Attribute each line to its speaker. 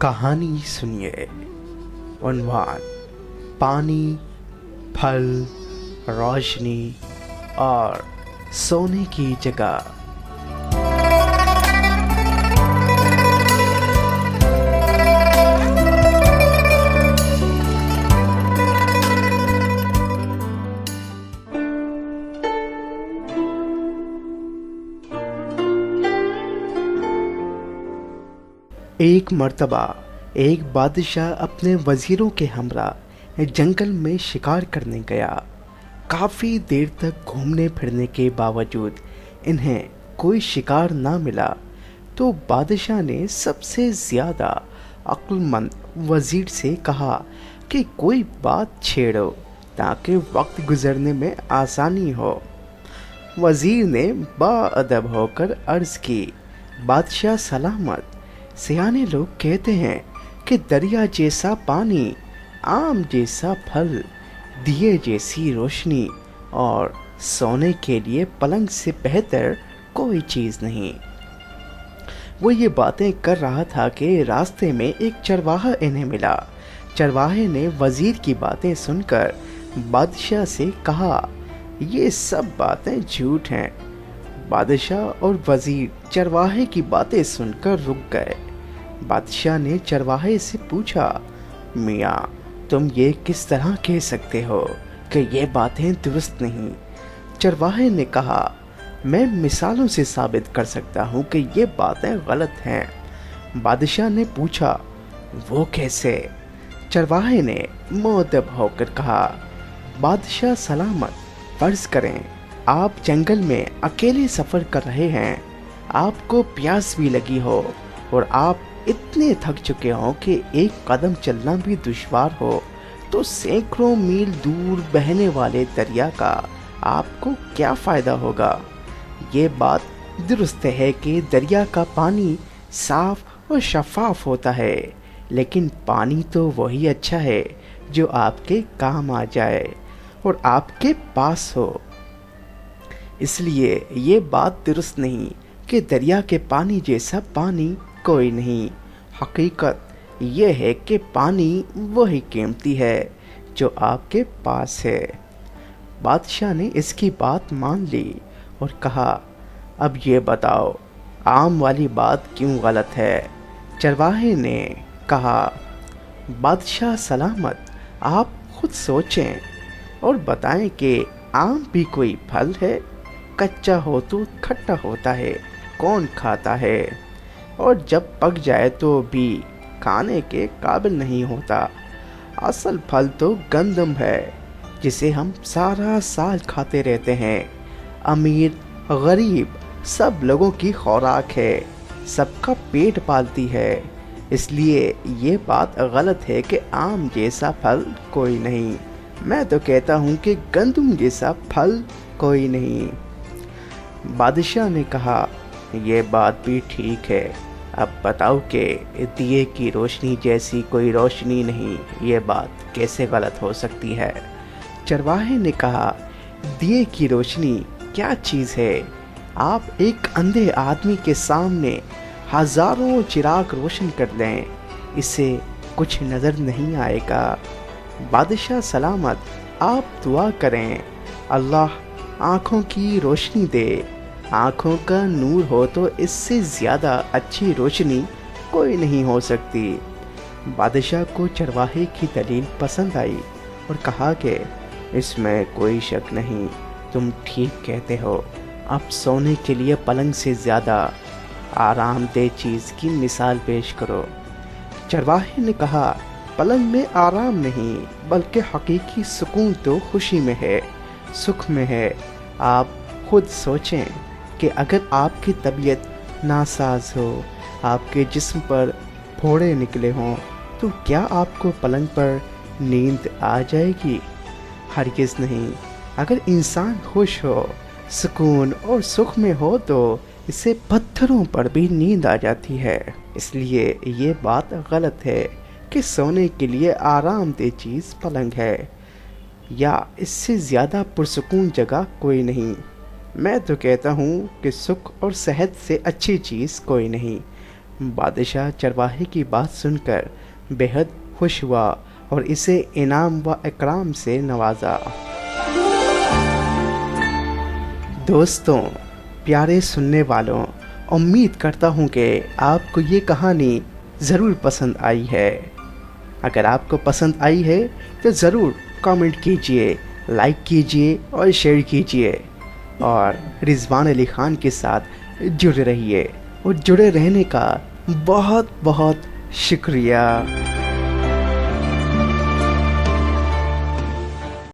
Speaker 1: कहानी सुनिए। उन्वान: पानी, फल, रोशनी और सोने की जगह। एक मर्तबा एक बादशाह अपने वजीरों के हमरा जंगल में शिकार करने गया। काफ़ी देर तक घूमने फिरने के बावजूद इन्हें कोई शिकार ना मिला, तो बादशाह ने सबसे ज़्यादा अक्लमंद वजीर से कहा कि कोई बात छेड़ो ताकि वक्त गुजरने में आसानी हो। वजीर ने बाअदब होकर अर्ज़ की, बादशाह सलामत। सियाने लोग कहते हैं कि दरिया जैसा पानी, आम जैसा फल, दिए जैसी रोशनी और सोने के लिए पलंग से बेहतर कोई चीज़ नहीं। वो ये बातें कर रहा था कि रास्ते में एक चरवाहा इन्हें मिला। चरवाहे ने वजीर की बातें सुनकर बादशाह से कहा, ये सब बातें झूठ हैं। बादशाह और वजीर चरवाहे की बातें सुनकर रुक गए। बादशाह ने चरवाहे से पूछा, मियाँ, तुम ये किस तरह कह सकते हो कि ये बातें दुरुस्त नहीं? चरवाहे ने कहा, मैं मिसालों से साबित कर सकता हूँ कि ये बातें गलत हैं। बादशाह ने पूछा, वो कैसे? चरवाहे ने मुअद्दब होकर कहा, बादशाह सलामत, फर्ज करें आप जंगल में अकेले सफ़र कर रहे हैं, आपको प्यास भी लगी हो और आप इतने थक चुके हो कि एक कदम चलना भी दुश्वार हो, तो सैकड़ों मील दूर बहने वाले दरिया का आपको क्या फ़ायदा होगा? ये बात दुरुस्त है कि दरिया का पानी साफ और शफाफ होता है, लेकिन पानी तो वही अच्छा है जो आपके काम आ जाए और आपके पास हो। इसलिए ये बात दुरुस्त नहीं कि दरिया के पानी जैसा पानी कोई नहीं। हकीकत ये है कि पानी वही कीमती है जो आपके पास है। बादशाह ने इसकी बात मान ली और कहा, अब ये बताओ, आम वाली बात क्यों गलत है? चरवाहे ने कहा, बादशाह सलामत, आप खुद सोचें और बताएं कि आम भी कोई फल है? कच्चा हो तो खट्टा होता है, कौन खाता है? और जब पक जाए तो भी खाने के काबिल नहीं होता। असल फल तो गंदम है, जिसे हम सारा साल खाते रहते हैं। अमीर गरीब सब लोगों की खुराक है, सबका पेट पालती है। इसलिए ये बात गलत है कि आम जैसा फल कोई नहीं। मैं तो कहता हूँ कि गंदम जैसा फल कोई नहीं। बादशाह ने कहा, ये बात भी ठीक है। अब बताओ कि दिए की रोशनी जैसी कोई रोशनी नहीं, ये बात कैसे गलत हो सकती है? चरवाहे ने कहा, दिए की रोशनी क्या चीज़ है? आप एक अंधे आदमी के सामने हजारों चिराग रोशन कर लें, इससे कुछ नज़र नहीं आएगा। बादशाह सलामत, आप दुआ करें, अल्लाह आँखों की रोशनी दे। आँखों का नूर हो तो इससे ज़्यादा अच्छी रोशनी कोई नहीं हो सकती। बादशाह को चरवाहे की दलील पसंद आई और कहा कि इसमें कोई शक नहीं, तुम ठीक कहते हो। अब सोने के लिए पलंग से ज़्यादा आरामदेह चीज़ की मिसाल पेश करो। चरवाहे ने कहा, पलंग में आराम नहीं, बल्कि हकीकी सुकून तो खुशी में है, सुख में है। आप खुद सोचें कि अगर आपकी तबीयत नासाज हो, आपके जिस्म पर फोड़े निकले हों, तो क्या आपको पलंग पर नींद आ जाएगी? हरगिज़ नहीं। अगर इंसान खुश हो, सुकून और सुख में हो, तो इसे पत्थरों पर भी नींद आ जाती है। इसलिए ये बात गलत है कि सोने के लिए आरामदेह चीज़ पलंग है, या इससे ज़्यादा पुरसुकून जगह कोई नहीं। मैं तो कहता हूँ कि सुख और सेहत से अच्छी चीज़ कोई नहीं। بادشاہ چرواہے کی بات سن کر بے حد خوش ہوا اور اسے انعام و اکرام سے نوازا۔ دوستوں، پیارے سننے والوں، امید کرتا ہوں کہ آپ کو یہ کہانی ضرور پسند آئی ہے۔ اگر آپ کو پسند آئی ہے تو ضرور کامنٹ کیجئے، لائک کیجئے اور شیئر کیجئے، اور رضوان علی خان کے ساتھ جڑے رہیے، اور جڑے رہنے کا بہت بہت شکریہ۔